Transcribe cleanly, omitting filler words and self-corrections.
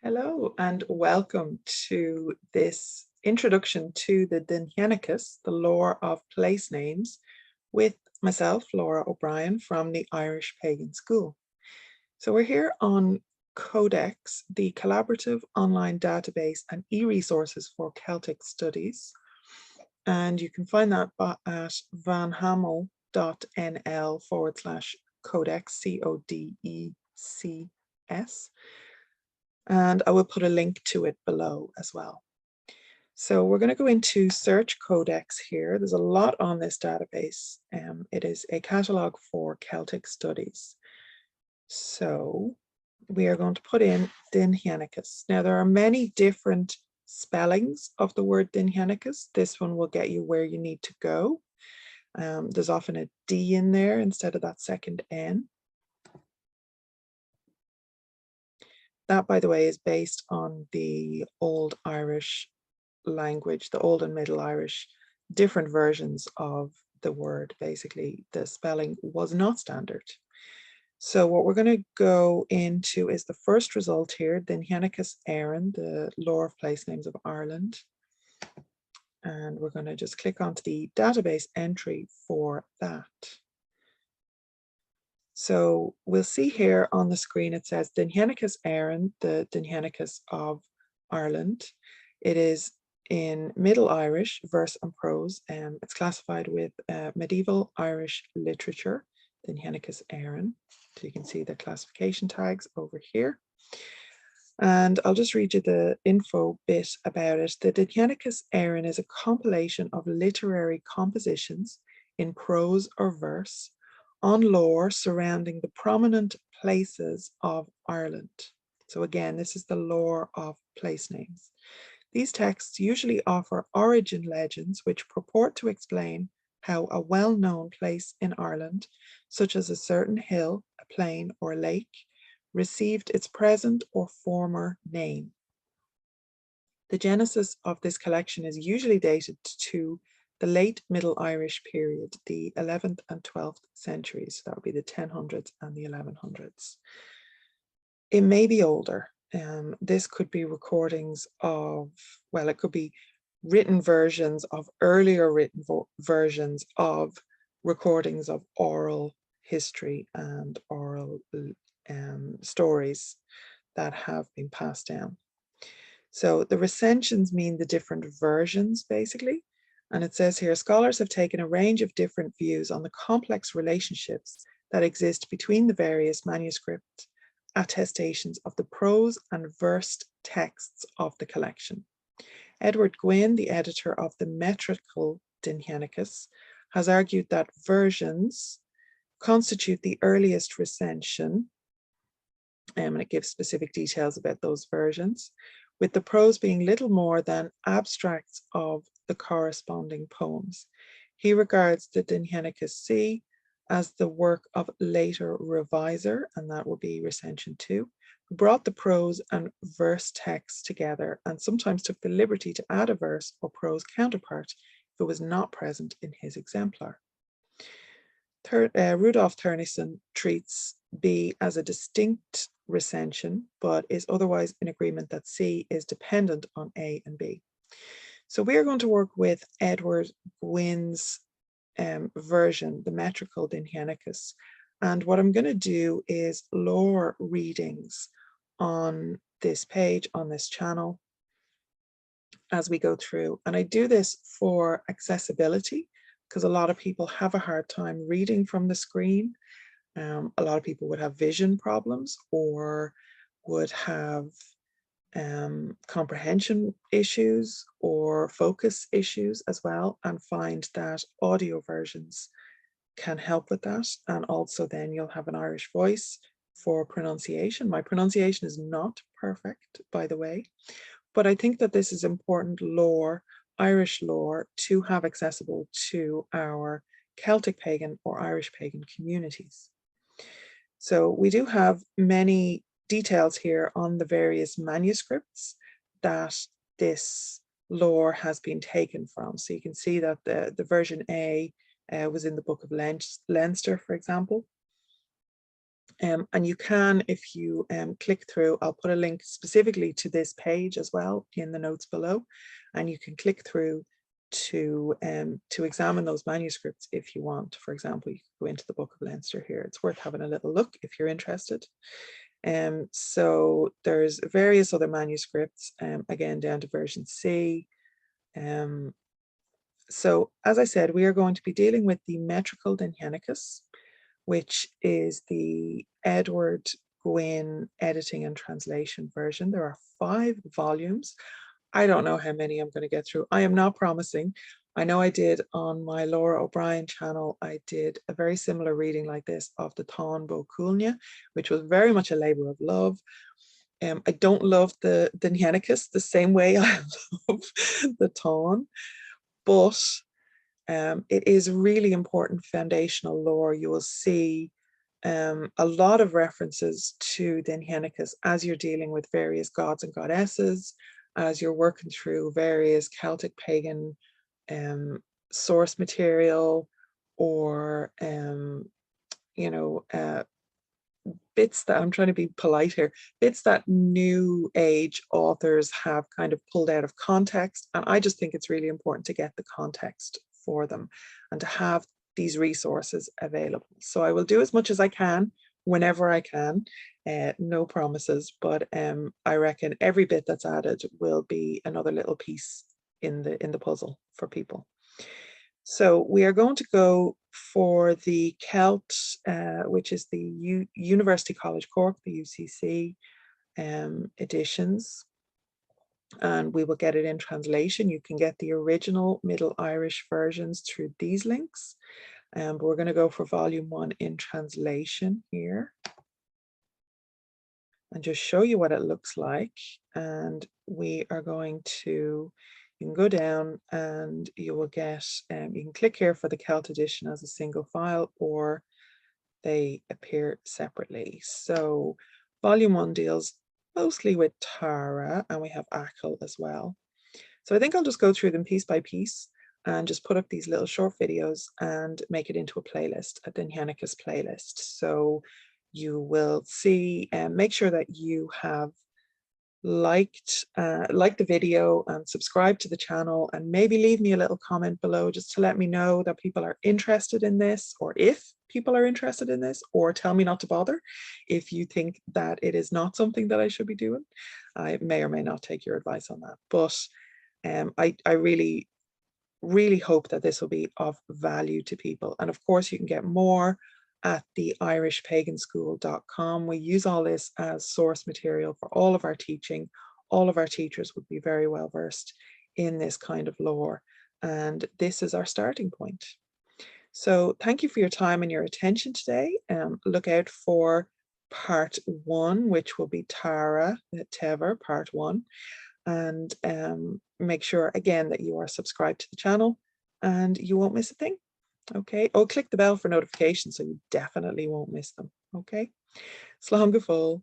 Hello and welcome to this introduction to the Dinnshenchas, the lore of place names, with myself, Laura O'Brien from the Irish Pagan School. So we're here on Codex, the collaborative online database and e-resources for Celtic studies. And you can find that at vanhamel.nl/codex, CODECS. And I will put a link to it below as well. So we're going to go into search codex here. There's a lot on this database. It is a catalogue for Celtic studies. So we are going to put in Dinnshenchas. Now there are many different spellings of the word Dinnshenchas. This one will get you where you need to go. There's often a D in there instead of that second N. That, by the way, is based on the Old Irish language, the Old and Middle Irish, different versions of the word. Basically, the spelling was not standard. So what we're going to go into is the first result here, Dinnshenchas Éireann, the lore of place names of Ireland. And we're going to just click onto the database entry for that. So we'll see here on the screen, it says Dinnshenchas Éireann, the Dinnshenchas of Ireland. It is in Middle Irish, verse and prose. It's classified with medieval Irish literature, Dinnshenchas Éireann. So you can see the classification tags over here. And I'll just read you the info bit about it. The Dinnshenchas Éireann is a compilation of literary compositions in prose or verse on lore surrounding the prominent places of Ireland. So again, this is the lore of place names. These texts usually offer origin legends which purport to explain how a well-known place in Ireland, such as a certain hill, a plain, or a lake, received its present or former name. The genesis of this collection is usually dated to the late Middle Irish period, the 11th and 12th centuries. That would be the 1000s and the 1100s. It may be older. This could be recordings of, well, it could be written versions of earlier written versions of recordings of oral history and oral stories that have been passed down. So the recensions mean the different versions, basically. And it says here, scholars have taken a range of different views on the complex relationships that exist between the various manuscript attestations of the prose and versed texts of the collection. Edward Gwynn, the editor of the metrical Dinnshenchas, has argued that versions constitute the earliest recension, and it gives specific details about those versions, with the prose being little more than abstracts of the corresponding poems. He regards the Dinnshenchas C as the work of later reviser, and that will be recension 2, who brought the prose and verse texts together and sometimes took the liberty to add a verse or prose counterpart if it was not present in his exemplar. Rudolf Turnison treats B as a distinct recension, but is otherwise in agreement that C is dependent on A and B. So we are going to work with Edward Gwynn's version, the metrical Dinnshenchas. And what I'm going to do is lore readings on this page, on this channel, as we go through. And I do this for accessibility, because a lot of people have a hard time reading from the screen. A lot of people would have vision problems or would have comprehension issues or focus issues as well, and find that audio versions can help with that. And also then you'll have an Irish voice for pronunciation. My pronunciation is not perfect, by the way, but I think that this is important lore, Irish lore, to have accessible to our Celtic pagan or Irish pagan communities. So we do have many details here on the various manuscripts that this lore has been taken from. So you can see that the version A was in the Book of Leinster, for example. And you can, if you click through, I'll put a link specifically to this page as well in the notes below, and you can click through to examine those manuscripts if you want. For example, you can go into the Book of Leinster here. It's worth having a little look if you're interested. So there's various other manuscripts, again down to version C. So as I said, we are going to be dealing with the metrical Dinnshenchas, which is the Edward Gwynn editing and translation version. There are 5 volumes. I don't know how many I'm going to get through. I am not promising. I know I did on my Lora O'Brien channel, I did a very similar reading like this of the Táin Bó Cúailnge, which was very much a labor of love. I don't love the Dinnshenchas the same way I love the Táin, but it is really important foundational lore. You will see a lot of references to Dinnshenchas as you're dealing with various gods and goddesses, as you're working through various Celtic pagan source material, or bits that, I'm trying to be polite here, bits that new age authors have kind of pulled out of context. And I just think it's really important to get the context for them and to have these resources available. So I will do as much as I can whenever I can, no promises, but I reckon every bit that's added will be another little piece in the puzzle for people. So we are going to go for the Celt, which is the University College Cork, the UCC editions, and we will get it in translation. You can get the original Middle Irish versions through these links, but we're going to go for volume 1 in translation here and just show you what it looks like. And we are going to, you can go down and you will get, you can click here for the Celt edition as a single file, or they appear separately. So volume 1 deals mostly with Tara, and we have Achill as well. So I think I'll just go through them piece by piece and just put up these little short videos and make it into a playlist, a Dinnshenchas playlist. So you will see, and make sure that you have liked the video and subscribe to the channel, and maybe leave me a little comment below just to let me know that people are interested in this, or if people are interested in this, or tell me not to bother if you think that it is not something that I should be doing. I may or may not take your advice on that, but I really hope that this will be of value to people. And of course you can get more at the irishpaganschool.com. We use all this as source material for all of our teaching. All of our teachers would be very well versed in this kind of lore, and this is our starting point. So thank you for your time and your attention today. Look out for part 1, which will be Tara Tever, part 1, and make sure again that you are subscribed to the channel and you won't miss a thing. Okay, click the bell for notifications so you definitely won't miss them. Okay, slán go fóill.